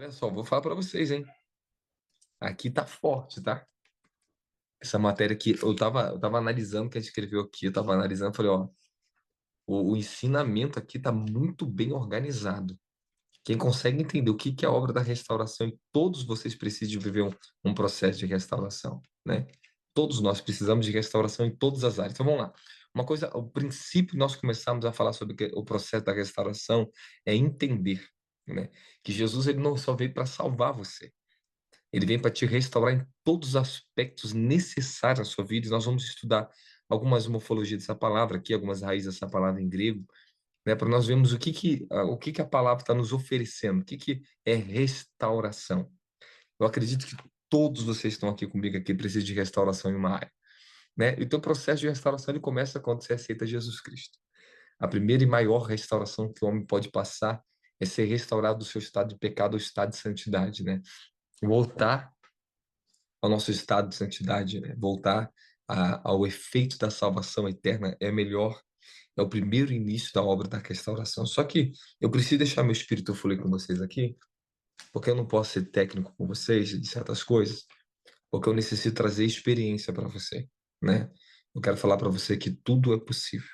Olha só, vou falar para vocês, hein? Aqui tá forte, tá? Essa matéria aqui, eu tava analisando o que a gente escreveu aqui, eu tava analisando, falei, ó, o ensinamento aqui tá muito bem organizado. Quem consegue entender o que que é a obra da restauração, e todos vocês precisam de viver um processo de restauração, né? Todos nós precisamos de restauração em todas as áreas. Então vamos lá. Uma coisa, o princípio nós começamos a falar sobre o processo da restauração é entender, né? Que Jesus ele não só veio para salvar você. Ele vem para te restaurar em todos os aspectos necessários da sua vida. E nós vamos estudar algumas morfologias dessa palavra aqui, algumas raízes dessa palavra em grego, né, para nós vermos o que que a palavra está nos oferecendo, o que que é restauração. Eu acredito que todos vocês estão aqui comigo aqui precisam de restauração em uma área, né? Então, o processo de restauração ele começa quando você aceita Jesus Cristo. A primeira e maior restauração que o homem pode passar é ser restaurado do seu estado de pecado ao estado de santidade, né? Voltar ao nosso estado de santidade, né? Voltar ao efeito da salvação eterna é melhor, é o primeiro início da obra da restauração. Só que eu preciso deixar meu espírito fluir com vocês aqui, porque eu não posso ser técnico com vocês de certas coisas, porque eu necessito trazer experiência para você, né? Eu quero falar para você que tudo é possível.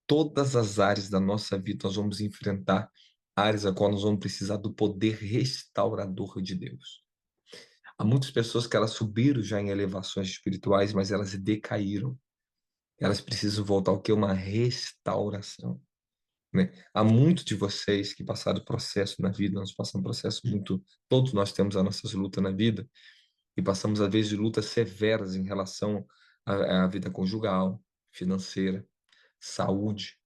Todas as áreas da nossa vida nós vamos enfrentar áreas a qual nós vamos precisar do poder restaurador de Deus. Há muitas pessoas que elas subiram já em elevações espirituais, mas elas decaíram. Elas precisam voltar ao que é uma restauração, né? Há muitos de vocês que passaram processo na vida, nós passamos processo muito, todos nós temos as nossas lutas na vida e passamos às vezes de lutas severas em relação à vida conjugal, financeira, saúde.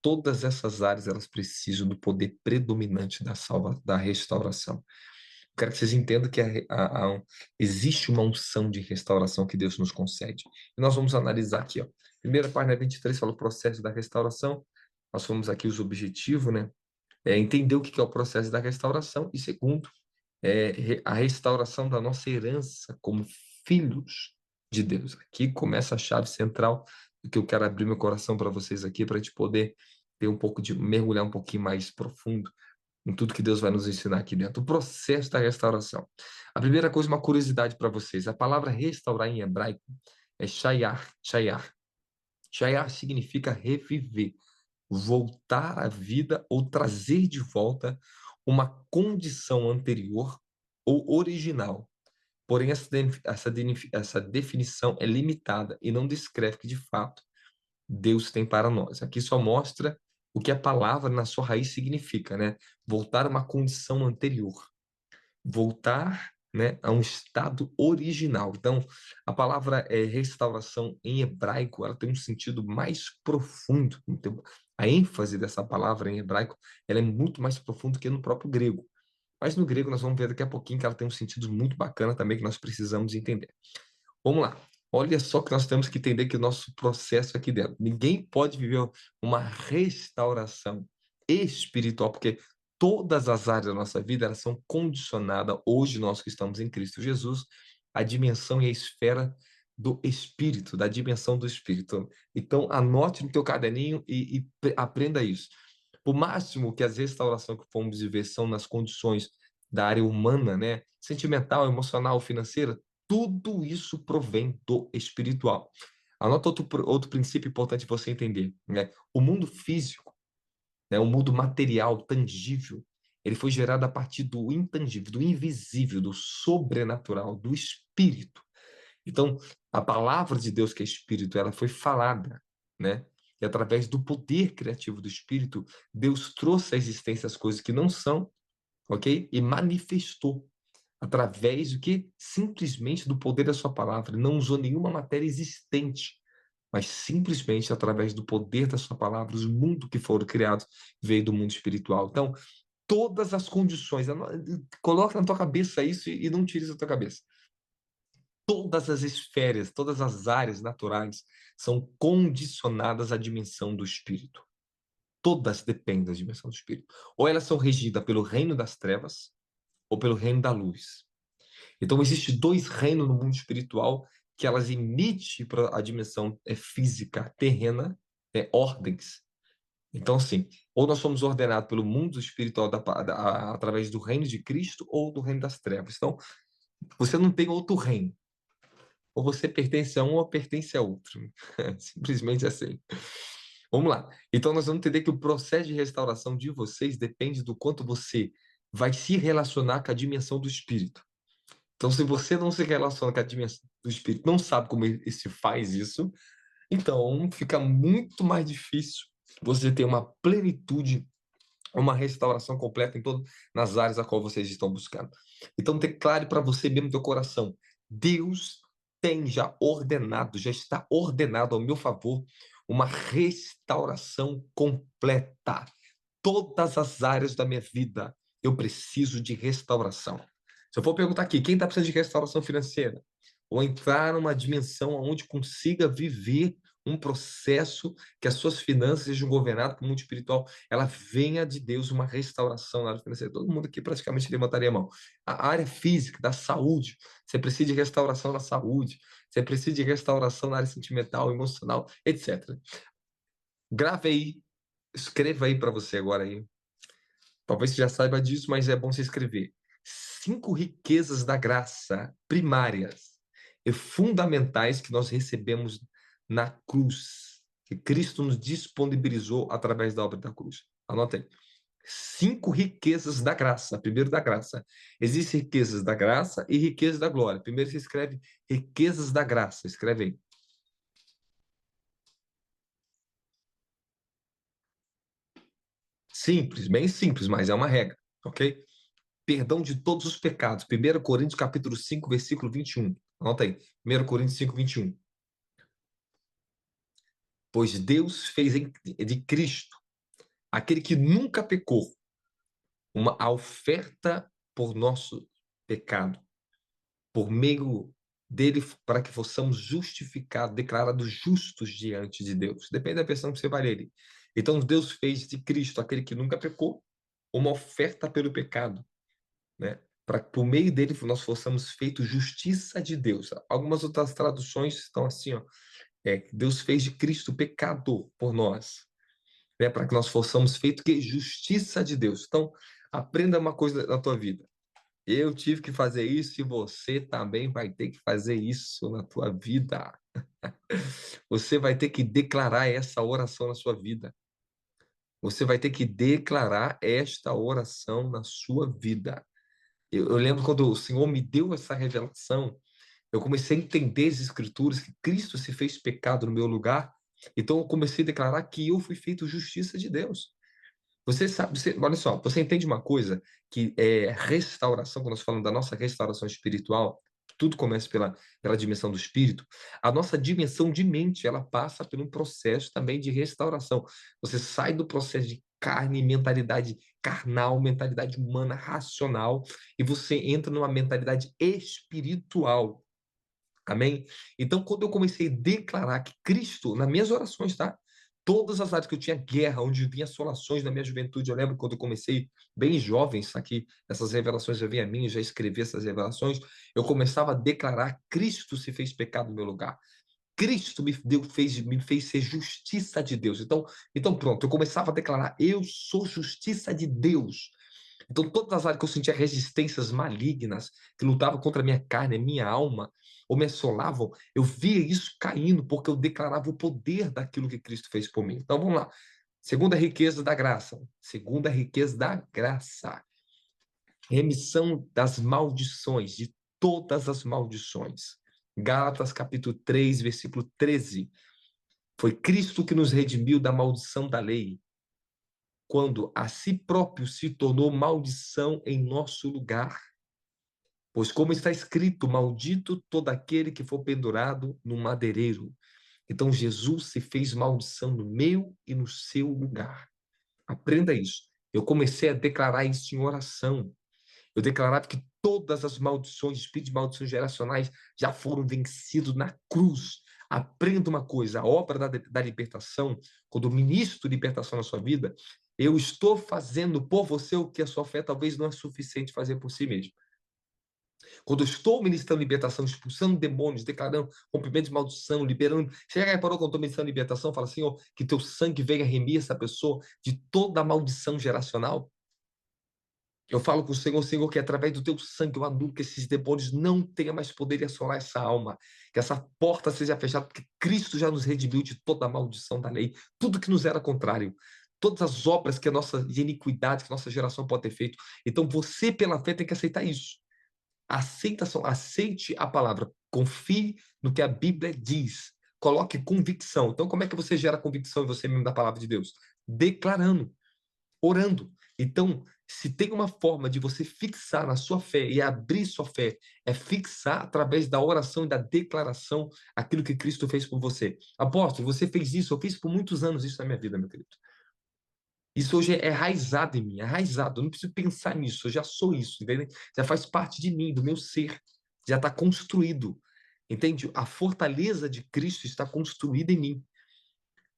Todas essas áreas elas precisam do poder predominante da restauração. Quero que vocês entendam que existe uma unção de restauração que Deus nos concede. E nós vamos analisar aqui, ó. Primeira página 23 fala o processo da restauração. Nós fomos aqui os objetivos, né? Entender o que é o processo da restauração. E segundo, a restauração da nossa herança como filhos de Deus. Aqui começa a chave central do que eu quero abrir meu coração para vocês aqui, para a gente poder ter um pouco de mergulhar um pouquinho mais profundo em tudo que Deus vai nos ensinar aqui dentro. O processo da restauração. A primeira coisa, uma curiosidade para vocês. A palavra restaurar em hebraico é shayar, shayar. Shayar significa reviver, voltar à vida ou trazer de volta uma condição anterior ou original. Porém, essa definição é limitada e não descreve que, de fato, Deus tem para nós. Aqui só mostra o que a palavra na sua raiz significa, né? Voltar a uma condição anterior, voltar, né, a um estado original. Então, a palavra restauração em hebraico, ela tem um sentido mais profundo. Então, a ênfase dessa palavra em hebraico, ela é muito mais profunda que no próprio grego. Mas no grego nós vamos ver daqui a pouquinho que ela tem um sentido muito bacana também que nós precisamos entender. Vamos lá. Olha só que nós temos que entender que o nosso processo aqui dentro. Ninguém pode viver uma restauração espiritual, porque todas as áreas da nossa vida elas são condicionadas, hoje nós que estamos em Cristo Jesus, à dimensão e à esfera do Espírito, da dimensão do Espírito. Então, anote no teu caderninho e aprenda isso. Por máximo que as restaurações que fomos viver são nas condições da área humana, né? Sentimental, emocional, financeira, tudo isso provém do espiritual. Anota outro princípio importante você entender, né? O mundo físico, né? O mundo material, tangível, ele foi gerado a partir do intangível, do invisível, do sobrenatural, do espírito. Então, a palavra de Deus, que é espírito, ela foi falada, né? E através do poder criativo do espírito, Deus trouxe à existência as coisas que não são, ok? E manifestou através do que simplesmente do poder da sua palavra. Não usou nenhuma matéria existente, mas simplesmente através do poder da sua palavra, os mundos que foram criados veio do mundo espiritual. Então, todas as condições, coloca na tua cabeça isso e não tire isso da tua cabeça. Todas as esferas, todas as áreas naturais são condicionadas à dimensão do espírito. Todas dependem da dimensão do espírito. Ou elas são regidas pelo reino das trevas ou pelo reino da luz. Então, existem dois reinos no mundo espiritual que elas emitem para a dimensão física, terrena, ordens. Então, assim, ou nós somos ordenados pelo mundo espiritual através do reino de Cristo ou do reino das trevas. Então, você não tem outro reino. Ou você pertence a um ou pertence a outro. Simplesmente assim. Vamos lá. Então, nós vamos entender que o processo de restauração de vocês depende do quanto você vai se relacionar com a dimensão do espírito. Então, se você não se relaciona com a dimensão do espírito, não sabe como se faz isso, então fica muito mais difícil você ter uma plenitude, uma restauração completa em todas nas áreas a qual vocês estão buscando. Então, declare para você mesmo no teu coração: Deus tem já ordenado, já está ordenado ao meu favor uma restauração completa. Todas as áreas da minha vida eu preciso de restauração. Se eu for perguntar aqui, quem está precisando de restauração financeira? Ou entrar numa dimensão onde consiga viver um processo que as suas finanças sejam governadas por mundo espiritual, ela venha de Deus, uma restauração na área financeira. Todo mundo aqui praticamente levantaria a mão. A área física, da saúde, você precisa de restauração na saúde, você precisa de restauração na área sentimental, emocional, etc. Grave aí, escreva aí para você agora aí. Talvez você já saiba disso, mas é bom você escrever. 5 riquezas da graça primárias e fundamentais que nós recebemos na cruz, que Cristo nos disponibilizou através da obra da cruz. Anota aí. 5 riquezas da graça. Primeiro da graça. Existem riquezas da graça e riquezas da glória. Primeiro você escreve riquezas da graça. Escreve aí. Simples, bem simples, mas é uma regra, ok? Perdão de todos os pecados. 1 Coríntios capítulo 5, versículo 21. Anota aí. 1 Coríntios 5, 21. Pois Deus fez de Cristo, aquele que nunca pecou, uma oferta por nosso pecado, por meio dele, para que possamos justificados, declarados justos diante de Deus. Depende da versão que você vai ler. Então, Deus fez de Cristo, aquele que nunca pecou, uma oferta pelo pecado, né? Para que por meio dele nós fossemos feitos justiça de Deus. Algumas outras traduções estão assim, ó, Deus fez de Cristo pecador por nós, né? Para que nós fossemos feitos que justiça de Deus. Então, aprenda uma coisa na tua vida. Eu tive que fazer isso e você também vai ter que fazer isso na tua vida. Você vai ter que declarar essa oração na sua vida. Você vai ter que declarar esta oração na sua vida. Eu lembro quando o Senhor me deu essa revelação, eu comecei a entender as Escrituras, que Cristo se fez pecado no meu lugar. Então eu comecei a declarar que eu fui feito justiça de Deus. Você sabe, olha só, você entende uma coisa, que é restauração, quando nós falamos da nossa restauração espiritual, tudo começa pela dimensão do espírito. A nossa dimensão de mente, ela passa por um processo também de restauração. Você sai do processo de carne, mentalidade carnal, mentalidade humana, racional, e você entra numa mentalidade espiritual. Amém? Então, quando eu comecei a declarar que Cristo, nas minhas orações, tá? Todas as áreas que eu tinha guerra, onde vinha assolações na minha juventude, eu lembro quando eu comecei bem jovem, isso aqui, essas revelações já vinham a mim, eu já escrevi essas revelações, eu começava a declarar: Cristo se fez pecado no meu lugar. Cristo me fez ser justiça de Deus. Então pronto, eu começava a declarar: eu sou justiça de Deus. Então, todas as áreas que eu sentia resistências malignas, que lutavam contra a minha carne, a minha alma, ou me assolavam, eu via isso caindo, porque eu declarava o poder daquilo que Cristo fez por mim. Então, vamos lá. Segunda riqueza da graça. Segunda riqueza da graça. Remissão das maldições, de todas as maldições. Gálatas capítulo 3, versículo 13. Foi Cristo que nos redimiu da maldição da lei, quando a si próprio se tornou maldição em nosso lugar. Pois, como está escrito, maldito todo aquele que for pendurado no madeireiro. Então, Jesus se fez maldição no meu e no seu lugar. Aprenda isso. Eu comecei a declarar isso em oração. Eu declarava que todas as maldições, espíritos de maldições geracionais já foram vencidos na cruz. Aprenda uma coisa: a obra da libertação, quando eu ministro libertação na sua vida, eu estou fazendo por você o que a sua fé talvez não é suficiente fazer por si mesmo. Quando eu estou ministrando libertação, expulsando demônios, declarando rompimento de maldição, liberando. Você já reparou quando eu estou ministrando libertação? Fala, Senhor, que teu sangue venha remir essa pessoa de toda a maldição geracional. Eu falo com o Senhor, Senhor, que através do teu sangue eu anulo que esses demônios não tenham mais poder de assolar essa alma, que essa porta seja fechada, porque Cristo já nos redimiu de toda a maldição da lei, tudo que nos era contrário, todas as obras que a nossa de iniquidade, que a nossa geração pode ter feito. Então você, pela fé, tem que aceitar isso. Aceitação, aceite a palavra, confie no que a Bíblia diz, coloque convicção. Então, como é que você gera convicção em você mesmo da palavra de Deus? Declarando, orando. Então, se tem uma forma de você fixar na sua fé e abrir sua fé, é fixar através da oração e da declaração aquilo que Cristo fez por você. Apóstolo, você fez isso, eu fiz por muitos anos isso na minha vida, meu querido. Isso hoje é enraizado em mim, é enraizado. Eu não preciso pensar nisso, eu já sou isso, entende? Já faz parte de mim, do meu ser. Já está construído, entende? A fortaleza de Cristo está construída em mim.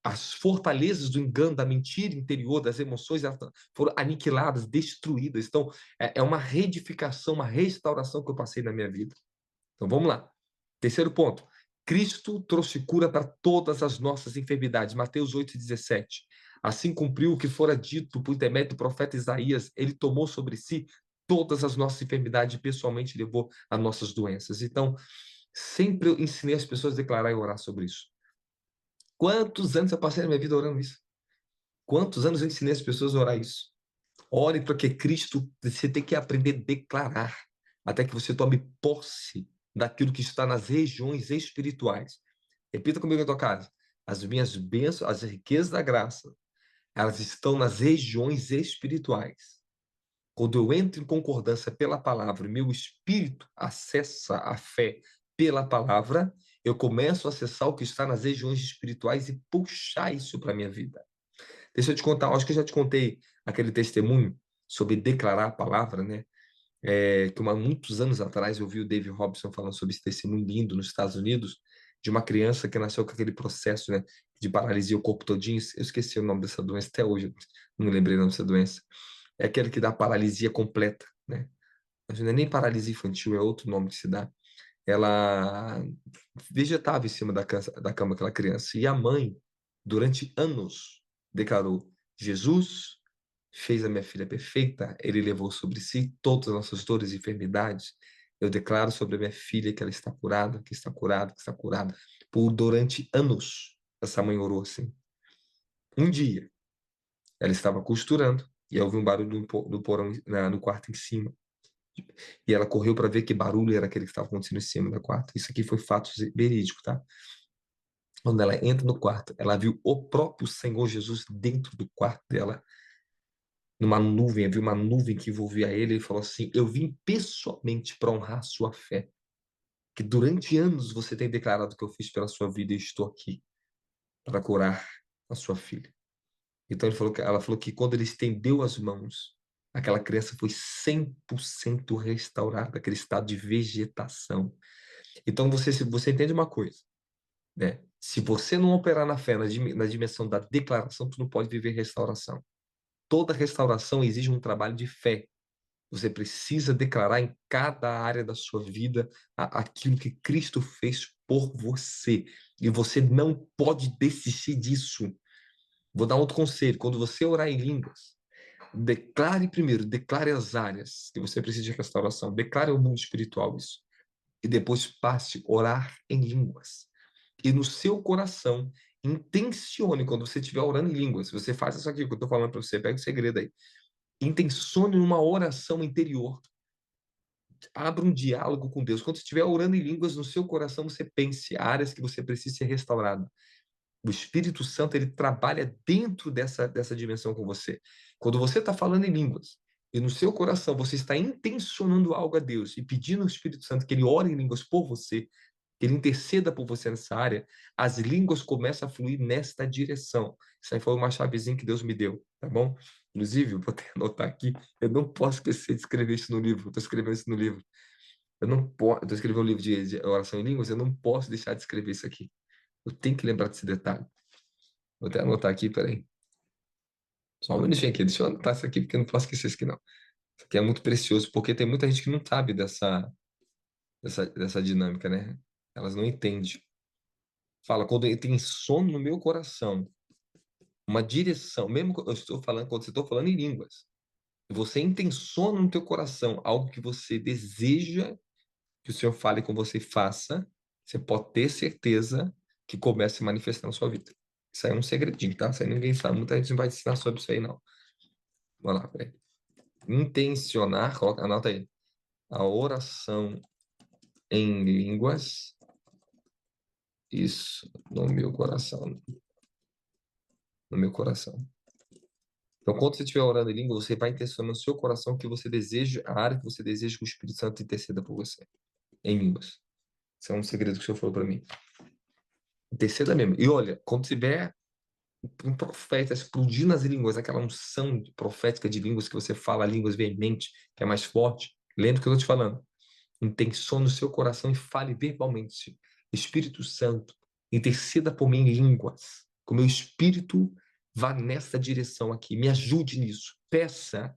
As fortalezas do engano, da mentira interior, das emoções, elas foram aniquiladas, destruídas. Então, é uma reedificação, uma restauração que eu passei na minha vida. Então, vamos lá. Terceiro ponto. Cristo trouxe cura para todas as nossas enfermidades. Mateus 8,17. Assim cumpriu o que fora dito por intermédio do profeta Isaías. Ele tomou sobre si todas as nossas enfermidades e pessoalmente levou as nossas doenças. Então, sempre eu ensinei as pessoas a declarar e orar sobre isso. Quantos anos eu passei na minha vida orando isso? Quantos anos eu ensinei as pessoas a orar isso? Ore para que Cristo, você tem que aprender a declarar, até que você tome posse daquilo que está nas regiões espirituais. Repita comigo na tua casa. As minhas bênçãos, as riquezas da graça, elas estão nas regiões espirituais. Quando eu entro em concordância pela palavra, meu espírito acessa a fé pela palavra, eu começo a acessar o que está nas regiões espirituais e puxar isso para a minha vida. Deixa eu te contar, acho que eu já te contei aquele testemunho sobre declarar a palavra, né? Que muitos anos atrás eu vi o David Robson falando sobre esse testemunho lindo nos Estados Unidos, de uma criança que nasceu com aquele processo, né, de paralisia o corpo todinho. Eu esqueci o nome dessa doença até hoje, não me lembrei o nome dessa doença. É aquele que dá paralisia completa, né? Mas não é nem paralisia infantil, é outro nome que se dá. Ela vegetava em cima da cama aquela criança. E a mãe, durante anos, declarou: Jesus fez a minha filha perfeita, ele levou sobre si todas as nossas dores e enfermidades. Eu declaro sobre a minha filha que ela está curada, que está curada, que está curada. Por durante anos, essa mãe orou assim. Um dia, ela estava costurando e ouviu um barulho no porão, no quarto em cima. E ela correu para ver que barulho era aquele que estava acontecendo em cima do quarto. Isso aqui foi fato verídico, tá? Quando ela entra no quarto, ela viu o próprio Senhor Jesus dentro do quarto dela, numa nuvem, viu uma nuvem que envolvia ele e falou assim: Eu vim pessoalmente para honrar a sua fé, que durante anos você tem declarado que eu fiz pela sua vida e estou aqui para curar a sua filha. Então ela falou que quando ele estendeu as mãos, aquela criança foi 100% restaurada, aquele estado de vegetação. Então você entende uma coisa, né? Se você não operar na fé, na dimensão da declaração, tu não pode viver restauração. Toda restauração exige um trabalho de fé. Você precisa declarar em cada área da sua vida aquilo que Cristo fez por você. E você não pode desistir disso. Vou dar outro conselho. Quando você orar em línguas, declare primeiro, declare as áreas que você precisa de restauração. Declare o mundo espiritual isso. E depois passe a orar em línguas. E no seu coração, intencione, quando você estiver orando em línguas, você faz isso aqui que eu estou falando para você, pega o segredo aí. Intencione uma oração interior. Abra um diálogo com Deus. Quando você estiver orando em línguas, no seu coração você pense áreas que você precisa ser restaurado. O Espírito Santo, ele trabalha dentro dessa dimensão com você. Quando você está falando em línguas e no seu coração você está intencionando algo a Deus e pedindo ao Espírito Santo que ele ore em línguas por você, que ele interceda por você nessa área, as línguas começam a fluir nesta direção. Isso aí foi uma chavezinha que Deus me deu, tá bom? Inclusive, eu vou até anotar aqui, eu não posso esquecer de escrever isso no livro, eu estou escrevendo isso no livro. Eu não posso, estou escrevendo um livro de oração em línguas, eu não posso deixar de escrever isso aqui. Eu tenho que lembrar desse detalhe. Vou até anotar aqui, peraí. Só um minutinho aqui, deixa eu anotar isso aqui, porque eu não posso esquecer isso aqui, não. Isso aqui é muito precioso, porque tem muita gente que não sabe dessa dinâmica, né? Elas não entendem. Fala, quando tem sono no meu coração, uma direção, mesmo que eu estou falando, quando você estou falando em línguas, você intenciona no teu coração algo que você deseja que o Senhor fale com você e faça, você pode ter certeza que comece a se manifestar na sua vida. Isso aí é um segredinho, tá? Isso aí ninguém sabe, muita gente não vai ensinar sobre isso aí, não. Vamos lá, peraí. Intencionar, coloca, anota aí. A oração em línguas, isso, no meu coração. No meu coração. Então, quando você estiver orando em língua, você vai intencionar no seu coração que você deseja, a área que você deseja que o Espírito Santo interceda por você, em línguas. Isso é um segredo que o Senhor falou para mim. Interceda mesmo. E olha, quando tiver um profeta explodindo as línguas, aquela unção profética de línguas que você fala, línguas veemente, que é mais forte, lembra o que eu estou te falando. Intencione no seu coração e fale verbalmente. Espírito Santo, interceda por mim em línguas. Que o meu espírito vá nessa direção aqui. Me ajude nisso. Peça.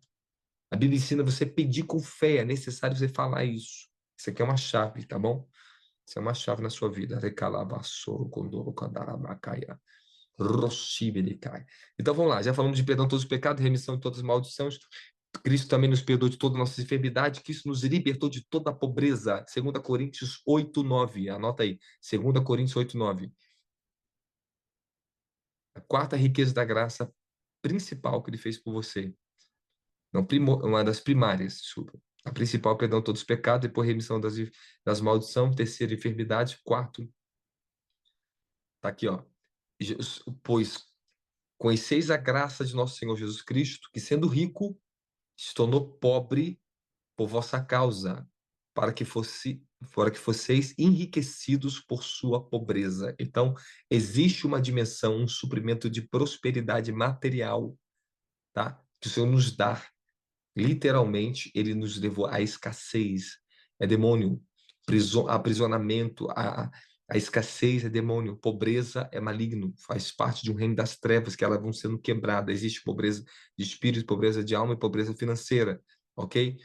A Bíblia ensina você pedir com fé. É necessário você falar isso. Isso aqui é uma chave, tá bom? Isso é uma chave na sua vida. Recalabassoro, condoro, candarabacaya. Roshibedecai. Então vamos lá, já falamos de perdão de todos os pecados, remissão de todas as maldições. Cristo também nos perdoou de toda a nossa enfermidade, Cristo nos libertou de toda a pobreza. 2 Coríntios 8:9. Anota aí. 2 Coríntios 8:9. A quarta riqueza da graça principal que ele fez por você. Não, uma das primárias, desculpa. A principal, perdão de todos os pecados, depois remissão das maldições, terceira, enfermidade, quarto, tá aqui, ó. Pois conheceis a graça de nosso Senhor Jesus Cristo, que sendo rico, se tornou pobre por vossa causa, para que fosseis enriquecidos por sua pobreza. Então, existe uma dimensão, um suprimento de prosperidade material, tá? Que o Senhor nos dá. Literalmente, ele nos levou à escassez. É demônio. Aprisionamento, a escassez é demônio. Pobreza é maligno. Faz parte de um reino das trevas que elas vão sendo quebradas. Existe pobreza de espírito, pobreza de alma e pobreza financeira. Ok?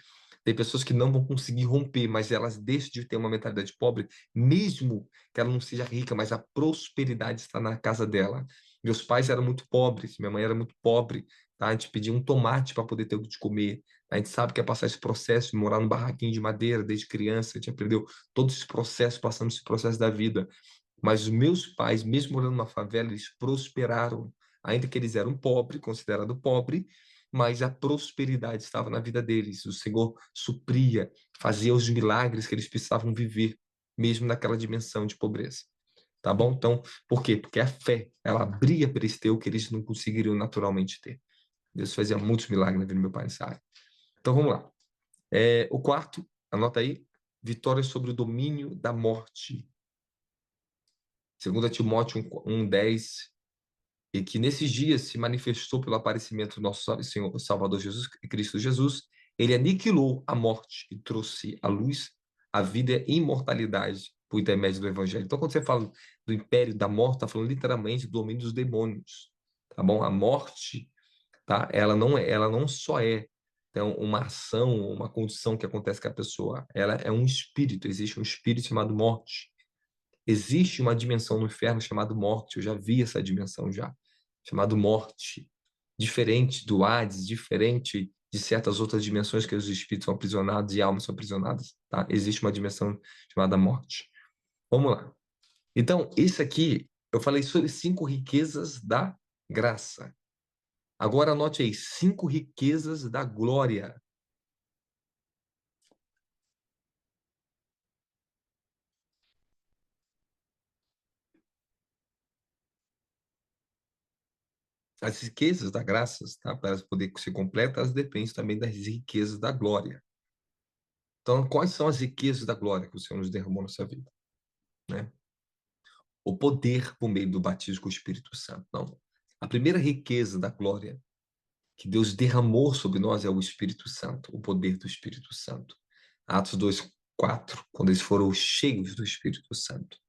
Tem pessoas que não vão conseguir romper, mas elas deixam de ter uma mentalidade pobre, mesmo que ela não seja rica, mas a prosperidade está na casa dela. Meus pais eram muito pobres, minha mãe era muito pobre, tá? A gente pedia um tomate para poder ter o que comer. A gente sabe que é passar esse processo, de morar num barraquinho de madeira desde criança, a gente aprendeu todo esse processo, passando esse processo da vida. Mas os meus pais, mesmo morando numa favela, eles prosperaram, ainda que eles eram pobres, considerado pobre, mas a prosperidade estava na vida deles. O Senhor supria, fazia os milagres que eles precisavam viver, mesmo naquela dimensão de pobreza. Tá bom? Então, por quê? Porque a fé, ela abria para eles ter o que eles não conseguiriam naturalmente ter. Deus fazia muitos milagres na vida do meu pai nessa área. Então, vamos lá. O quarto, anota aí, vitória sobre o domínio da morte. 2 Timóteo 1:10, e que nesses dias se manifestou pelo aparecimento do nosso Senhor Salvador Jesus, Cristo Jesus. Ele aniquilou a morte e trouxe à luz a vida e a imortalidade por intermédio do Evangelho. Então, quando você fala do império da morte, está falando literalmente do domínio dos demônios, tá bom? A morte, tá? Ela não só é então, uma ação, uma condição que acontece com a pessoa. Ela é um espírito, existe um espírito chamado morte. Existe uma dimensão no inferno chamada morte, eu já vi essa dimensão já, chamado morte, diferente do Hades, diferente de certas outras dimensões que os espíritos são aprisionados e almas são aprisionadas, tá? Existe uma dimensão chamada morte. Vamos lá. Então, isso aqui, eu falei sobre 5 riquezas da graça. Agora anote aí, 5 riquezas da glória. As riquezas da graça, tá? Para elas poderem ser completas, elas dependem também das riquezas da glória. Então, quais são as riquezas da glória que o Senhor nos derramou na sua vida, né? O poder por meio do batismo com o Espírito Santo. Não. A primeira riqueza da glória que Deus derramou sobre nós é o Espírito Santo, o poder do Espírito Santo. Atos 2:4, quando eles foram cheios do Espírito Santo.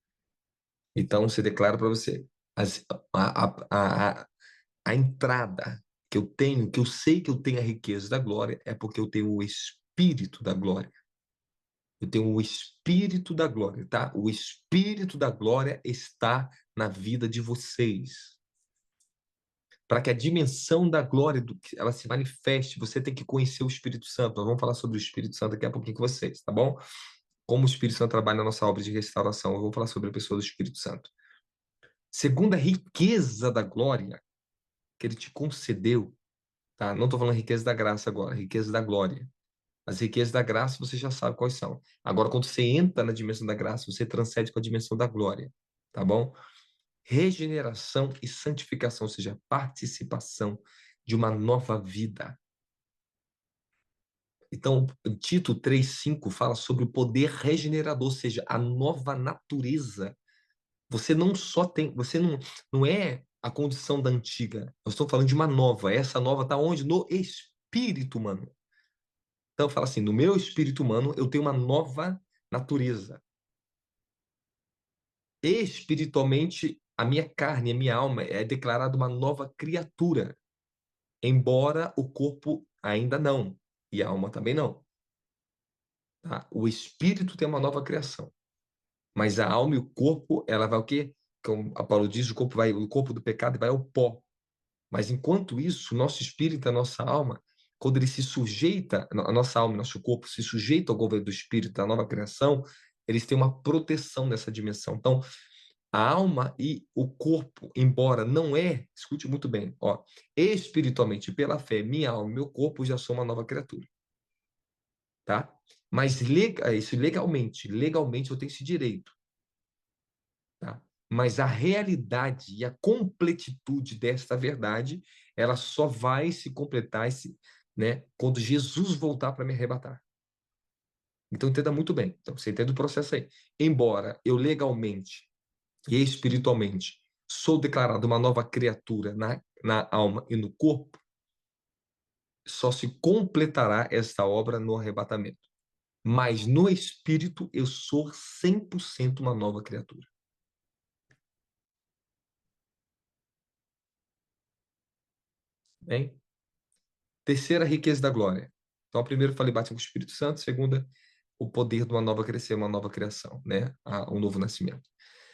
Então, você declara para você as, a entrada que eu tenho, que eu sei que eu tenho a riqueza da glória, é porque eu tenho o Espírito da glória. Eu tenho o Espírito da glória, tá? O Espírito da glória está na vida de vocês. Para que a dimensão da glória ela se manifeste, você tem que conhecer o Espírito Santo. Nós vamos falar sobre o Espírito Santo daqui a pouquinho com vocês, tá bom? Como o Espírito Santo trabalha na nossa obra de restauração. Eu vou falar sobre a pessoa do Espírito Santo. Segunda riqueza da glória que ele te concedeu, tá? Não estou falando riqueza da graça agora, riqueza da glória. As riquezas da graça você já sabe quais são. Agora, quando você entra na dimensão da graça, você transcende para a dimensão da glória, tá bom? Regeneração e santificação, ou seja, participação de uma nova vida. Então, Tito 3,5 fala sobre o poder regenerador, ou seja, a nova natureza. Você não só tem, você não é a condição da antiga. Eu estou falando de uma nova. Essa nova está onde? No espírito humano. Então, fala assim: no meu espírito humano, eu tenho uma nova natureza. Espiritualmente, a minha carne, a minha alma é declarada uma nova criatura, embora o corpo ainda não, e a alma também não. Tá? O espírito tem uma nova criação, mas a alma e o corpo, ela vai o quê? Como a Paulo diz, o corpo do pecado vai ao pó. Mas enquanto isso, o nosso espírito, a nossa alma, quando ele se sujeita, a nossa alma e nosso corpo se sujeita ao governo do espírito, da nova criação, eles têm uma proteção nessa dimensão. Então, a alma e o corpo, embora não escute muito bem, ó, espiritualmente, pela fé, minha alma e meu corpo já são uma nova criatura, tá? Mas isso legalmente eu tenho esse direito, tá? Mas a realidade e a completitude desta verdade, ela só vai se completar né, quando Jesus voltar para me arrebatar. Então entenda muito bem. Então você entende o processo aí. Embora eu legalmente e espiritualmente sou declarado uma nova criatura na alma e no corpo, só se completará esta obra no arrebatamento. Mas no espírito eu sou 100% uma nova criatura. Bem? Terceira riqueza da glória. Então, primeiro eu falei batismo com o Espírito Santo, segunda, o poder de uma nova crescer, uma nova criação, né? Um novo nascimento.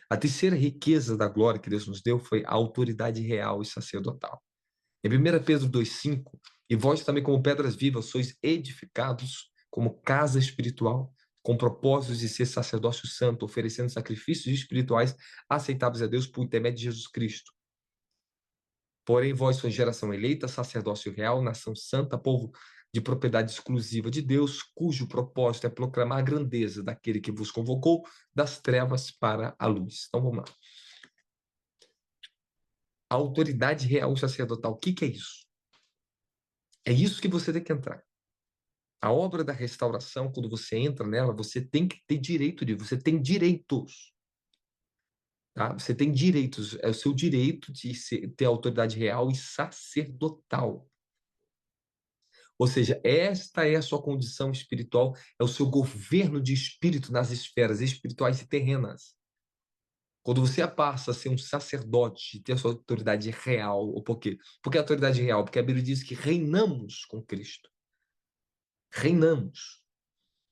A terceira riqueza da glória que Deus nos deu foi a autoridade real e sacerdotal. Em 1 Pedro 2,5, e vós também, como pedras vivas, sois edificados como casa espiritual, com propósitos de ser sacerdócio santo, oferecendo sacrifícios espirituais aceitáveis a Deus por intermédio de Jesus Cristo. Porém, vós sois geração eleita, sacerdócio real, nação santa, povo de propriedade exclusiva de Deus, cujo propósito é proclamar a grandeza daquele que vos convocou das trevas para a luz. Então, vamos lá. A autoridade real sacerdotal, o que é isso? É isso que você tem que entrar. A obra da restauração, quando você entra nela, você tem que ter direito você tem direitos. Tá? Você tem direitos, é o seu direito de ter autoridade real e sacerdotal. Ou seja, esta é a sua condição espiritual, é o seu governo de espírito nas esferas espirituais e terrenas. Quando você passa a ser um sacerdote, ter a sua autoridade real, ou por quê? Porque a autoridade real, porque a Bíblia diz que reinamos com Cristo. Reinamos.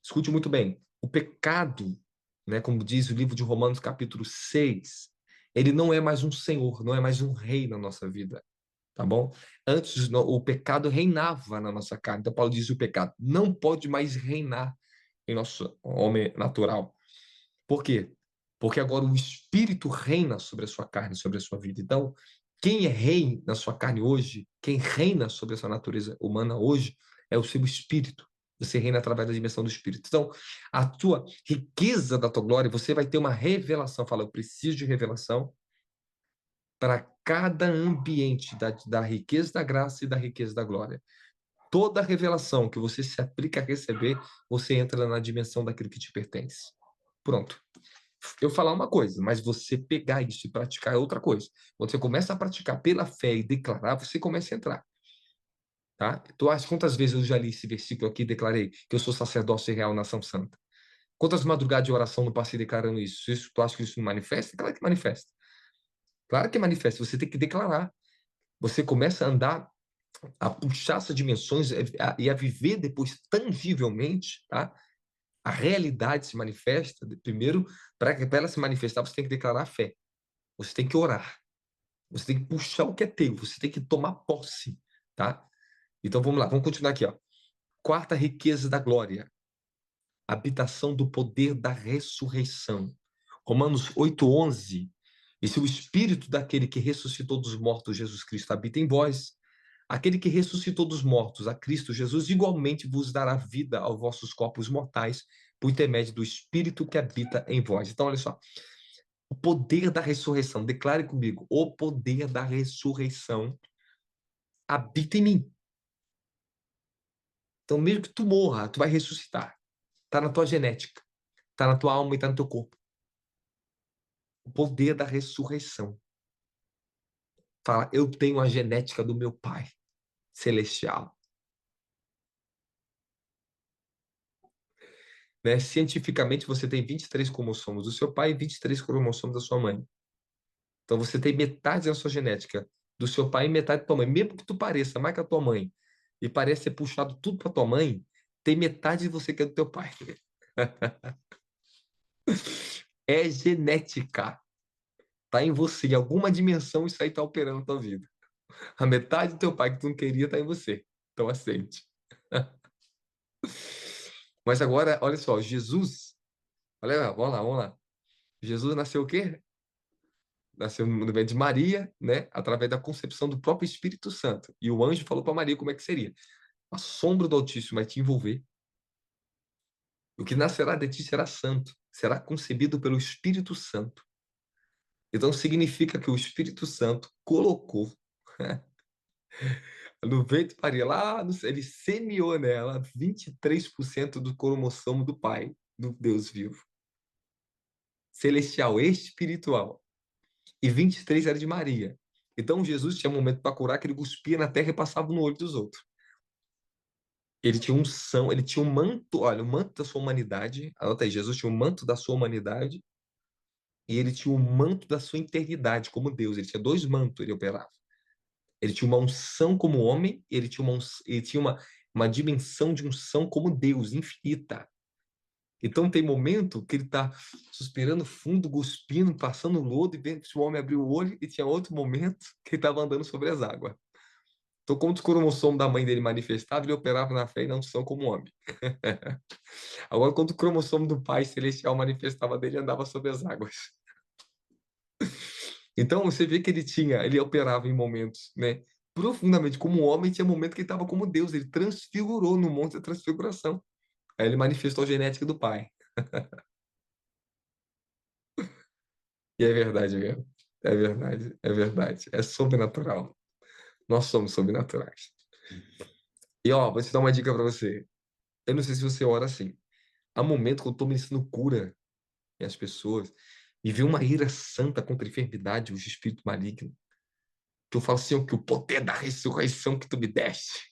Escute muito bem. O pecado, né, como diz o livro de Romanos, capítulo 6, ele não é mais um senhor, não é mais um rei na nossa vida. Tá bom? Antes, o pecado reinava na nossa carne. Então, Paulo diz que o pecado não pode mais reinar em nosso homem natural. Por quê? Porque agora o Espírito reina sobre a sua carne, sobre a sua vida. Então, quem é rei na sua carne hoje, quem reina sobre a sua natureza humana hoje, é o seu Espírito. Você reina através da dimensão do Espírito. Então, a tua riqueza da tua glória, você vai ter uma revelação. Fala, eu preciso de revelação para cada ambiente da riqueza da graça e da riqueza da glória. Toda revelação que você se aplica a receber, você entra na dimensão daquilo que te pertence. Pronto. Eu falar uma coisa, mas você pegar isso e praticar é outra coisa. Quando você começa a praticar pela fé e declarar, você começa a entrar. Tá? Tu acha quantas vezes eu já li esse versículo aqui e declarei que eu sou sacerdócio real, nação santa? Quantas madrugadas de oração não passei declarando isso? Tu acha que isso não manifesta? Claro que manifesta. Claro que manifesta. Você tem que declarar. Você começa a andar, a puxar essas dimensões e a viver depois tangivelmente, tá? A realidade se manifesta, primeiro, para ela se manifestar, você tem que declarar a fé. Você tem que orar. Você tem que puxar o que é teu. Você tem que tomar posse, tá? Então vamos lá, vamos continuar aqui, ó. Quarta riqueza da glória, habitação do poder da ressurreição. Romanos 8:11. E se o espírito daquele que ressuscitou dos mortos, Jesus Cristo, habita em vós, aquele que ressuscitou dos mortos, a Cristo Jesus, igualmente vos dará vida aos vossos corpos mortais, por intermédio do espírito que habita em vós. Então, olha só. O poder da ressurreição, declare comigo, o poder da ressurreição habita em mim. Então, mesmo que tu morra, tu vai ressuscitar. Está na tua genética, está na tua alma e está no teu corpo. O poder da ressurreição. Fala, eu tenho a genética do meu Pai celestial. Né? Cientificamente, você tem 23 cromossomos do seu pai e 23 cromossomos da sua mãe. Então, você tem metade da sua genética do seu pai e metade da tua mãe. Mesmo que tu pareça mais que a tua mãe e pareça ser puxado tudo para tua mãe, tem metade de você que é do teu pai. É genética. Tá em você. Em alguma dimensão, isso aí tá operando a tua vida. A metade do teu pai que tu não queria tá em você. Então aceite. Mas agora, olha só, Jesus. Olha lá, vamos lá, vamos lá. Jesus nasceu o quê? Nasceu no ventre de Maria, né? Através da concepção do próprio Espírito Santo. E o anjo falou para Maria como é que seria. A sombra do Altíssimo vai te envolver. O que nascerá de ti será santo. Será concebido pelo Espírito Santo. Então significa que o Espírito Santo colocou no ventre de Maria, lá, ele semeou nela 23% do cromossomo do Pai, do Deus vivo. Celestial, espiritual. E 23 era de Maria. Então Jesus tinha um momento para curar que ele cuspia na terra e passava no olho dos outros. Ele tinha unção, ele tinha um manto, olha, o manto da sua humanidade. Anota aí, Jesus tinha um manto da sua humanidade e ele tinha um manto da sua eternidade como Deus. Ele tinha dois mantos, ele operava. Ele tinha uma unção como homem, ele tinha uma dimensão de unção como Deus, infinita. Então tem momento que ele está suspirando fundo, cuspindo, passando lodo, e vendo se o homem abriu o olho, e tinha outro momento que ele estava andando sobre as águas. Então, quando o cromossomo da mãe dele manifestava, ele operava na fé e na unção como homem. Agora, quando o cromossomo do Pai Celestial manifestava dele, ele andava sobre as águas. Então, você vê que ele operava em momentos, né? Profundamente como homem, tinha momento que ele estava como Deus, ele transfigurou no monte da transfiguração. Aí ele manifestou a genética do Pai. E é verdade mesmo. É verdade, é verdade. É sobrenatural. Nós somos sobrenaturais. E ó, vou te dar uma dica para você. Eu não sei se você ora assim. Há momentos que eu estou ministrando cura e as pessoas e vê uma ira santa contra a enfermidade, os espíritos malignos. Que eu falo assim, ó, que o poder da ressurreição que tu me deste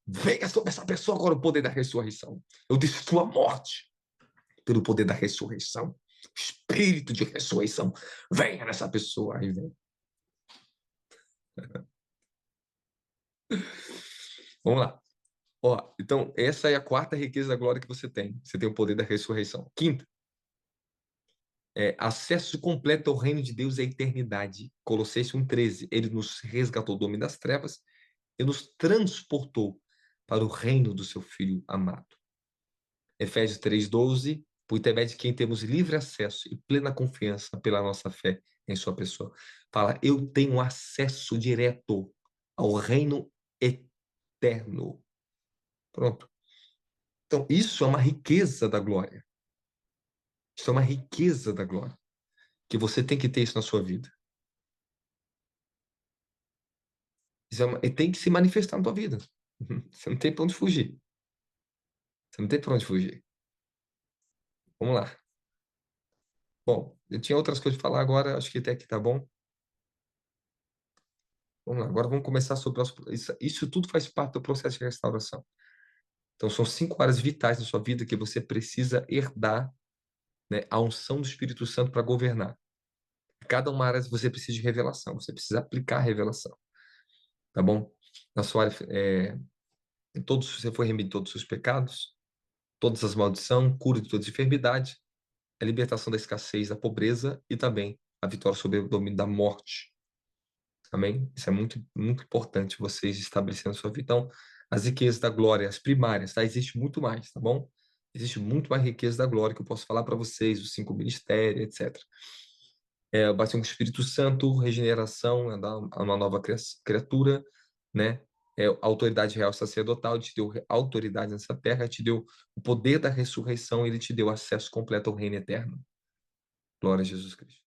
venha sobre essa pessoa agora o poder da ressurreição. Eu destruo a morte pelo poder da ressurreição. Espírito de ressurreição, venha nessa pessoa. Aí vem. Vamos lá. Ó, então, essa é a quarta riqueza da glória que você tem. Você tem o poder da ressurreição. Quinta, acesso completo ao reino de Deus e à eternidade. Colossenses 1:13. Ele nos resgatou do domínio das trevas e nos transportou para o reino do seu Filho amado. Efésios 3:12, por intermédio de quem temos livre acesso e plena confiança pela nossa fé em sua pessoa. Fala, eu tenho acesso direto ao reino eterno. Pronto. Então, isso é uma riqueza da glória. Isso é uma riqueza da glória. Que você tem que ter isso na sua vida. E tem que se manifestar na tua vida. Você não tem para onde fugir. Você não tem para onde fugir. Vamos lá. Bom, eu tinha outras coisas para falar agora, acho que até aqui tá bom. Vamos lá, agora vamos começar sobre isso tudo faz parte do processo de restauração. Então, são 5 áreas vitais na sua vida que você precisa herdar, né, a unção do Espírito Santo para governar. Cada uma área você precisa de revelação, você precisa aplicar a revelação, tá bom? Na sua área, você foi remido de todos os seus pecados, todas as maldições, cura de todas as enfermidades, a libertação da escassez, da pobreza e também a vitória sobre o domínio da morte. Amém? Isso é muito, muito importante vocês estabelecerem na sua vida. Então, as riquezas da glória, as primárias, tá? Existe muito mais, tá bom? Existe muito mais riqueza da glória que eu posso falar para vocês, os 5 ministérios, etc. O batismo com o Espírito Santo, regeneração, uma nova criatura, né? A autoridade real sacerdotal, ele te deu autoridade nessa terra, te deu o poder da ressurreição, ele te deu acesso completo ao reino eterno. Glória a Jesus Cristo.